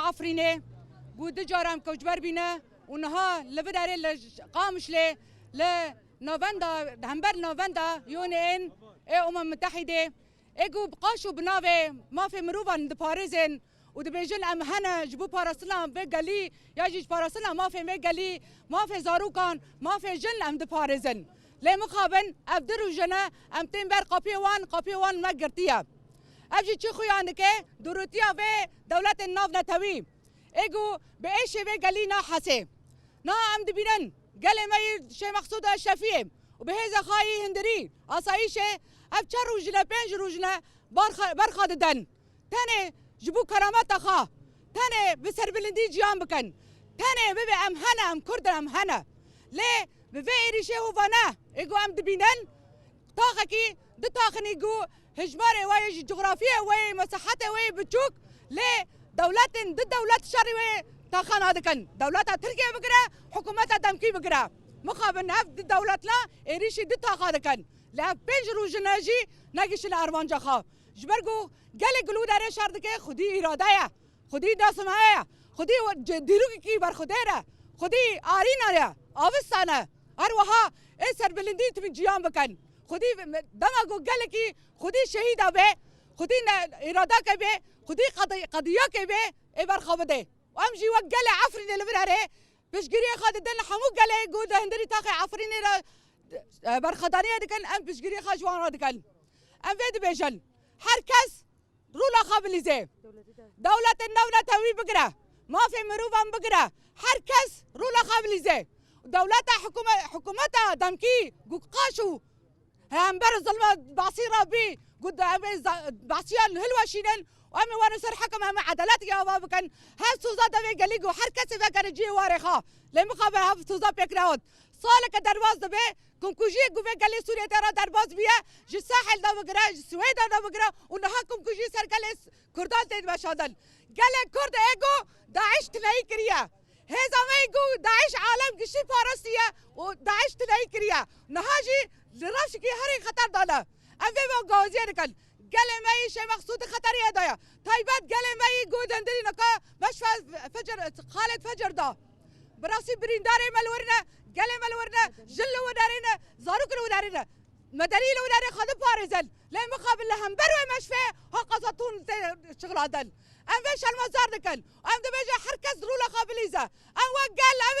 عفرینه بود جارم کوچبر بینه اونها لبداره قامش ل نووندا همبر نووندا یونین متحده اگو بقاشو بناوه ما في مروفان دپارزن ودبيجن ام هنا جبو باراسلام بقالي ياجيش باراسلام ما في مقالي ما في زاروكان ما في جن ام دبارزن لي مقابن ابدرو جنا ام تنبر قابي وان ما قرتيا ابجي تشي خويانك دروتيا في دولة الناف نتوي اجو بايش بقالي نا حسي نا ام دبينن قال ما شي مقصود الشفيم وبهذا خاي هندري اصايشه ابچر روجنا بنج روجنا برخاد دن تاني جبو كرامات خا تاني بسر بلندي جيان بكن تاني ببي ام هنا ام كرد ام هنا ليه بفيري شيء فانا ايجو ام دبينن طاقكي دي طاقني جو هجماري وي جغرافيا وي مساحات وي بتشوك ليه دولات ضد دولات شري وي طاقن هذا كان دولات تركيا بقرا حكومات دمكي بقرا مقابل نفس دولتنا اريشي دي طاقه هذا كان لا بنجرو جناجي ناقش الارمان جخا جبرگو گله گلو داره شردکه خودی اراده یا خودی داسمه خودی دیروگی کی بر خودره خودی آرین آره آوستانه هر وها سر بلندی تو جیان بکن خودی دماغو گله کی خودی شهید به خودی اراده که به خودی قضیه که به ای بر خوابده و امجی و گله عفرین لبراره بشگیری خاد دل همو گله گود هندری تاخ عفرین را بر خدانی دکن ام بشگیری خاجوان را دکن ام وید بیجن هر کس رولا خابلیزه دولت النو نتوی بگره ما في مروفان بگره هر کس رولا خابلیزه دولت حکومت دمکی قاشو هم بر ظلمه باصيره بي قد باصيان هلوشينن وامي وانا سر حكم ام عدالات يا بابكن ها سوزا دبي قاليقو هر کس فكر جي وارخا لمقابل ها سوزا بكراود سالك درواز دبي كمكوجي قوبي قالي سوريا ترى درباز بيا جي الساحل دا بقرا جي السويد دا بقرا ونها كمكوجي سر قالي كردان تيد مشادل قالي كرد ايجو داعش تلاقي كريا هذا ما يقول داعش عالم قشي فارسية وداعش تلاقي كريا نهاجي لراشكي هري خطر دانا أفي ما قوزي نكال قال ما يشي مقصود خطر يدايا طيبات قال ما يقول دندري نكا مشفى فجر خالد فجر دا براسي برينداري مالورنا قال مالورنا جل ودارينا زاروك ودارينا مداري وداري خد بارزل لا مقابل لهم بروي مشفى هقصتون شغل عدل ام فيش المزار دكن ام دبجا حركز رولا خابليزا ام وقال ام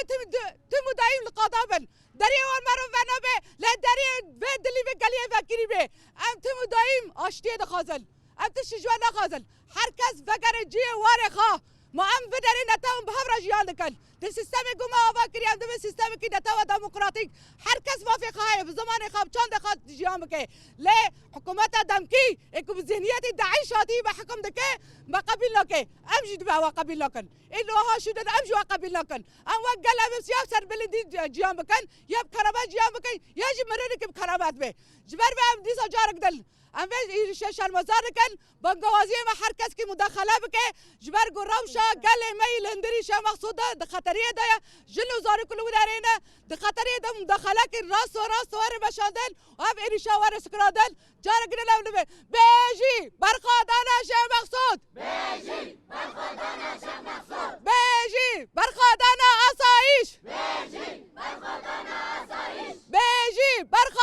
تم دايم القضابل دري اول مره فانا به لا دري بيد اللي بقالي فاكري به ام تم دايم اشتي دخازل ام تشجوا دخازل حركز فكر جي وارخا ما ام بدري نتاهم بهفرج يالكن دي سيستم قوما فاكري ام دم سيستم كي نتاوا ديمقراطيك حركز ما في خايب زمان خاب چند دخات جيامك لا حكومات دمكي اكو بذهنيات داعش هاتي بحكم دكه ما قبل لك امجد بها وقبل لكن انه ها شو امجي وقبل لكن ام وقال ام سياب سر بلدي جيامكن يب كرامات جيامكن يجب مرنك بكرامات به جبر بام دي سجارك دل ام شش المزار كان بنغوازي ما حركز كي مداخله بك جبر قروشا قال ميل هندري شا مقصوده د خطريه ده جنو زار كل ودارينا د خطريه ده مداخله كي راس ور بشادل اب اريشا ور سكرادل جارك دل بيجي برخادانا شا مقصود بيجي برخادانا شا مقصود بيجي برخادانا اسايش بيجي برخادانا اسايش بيجي برخ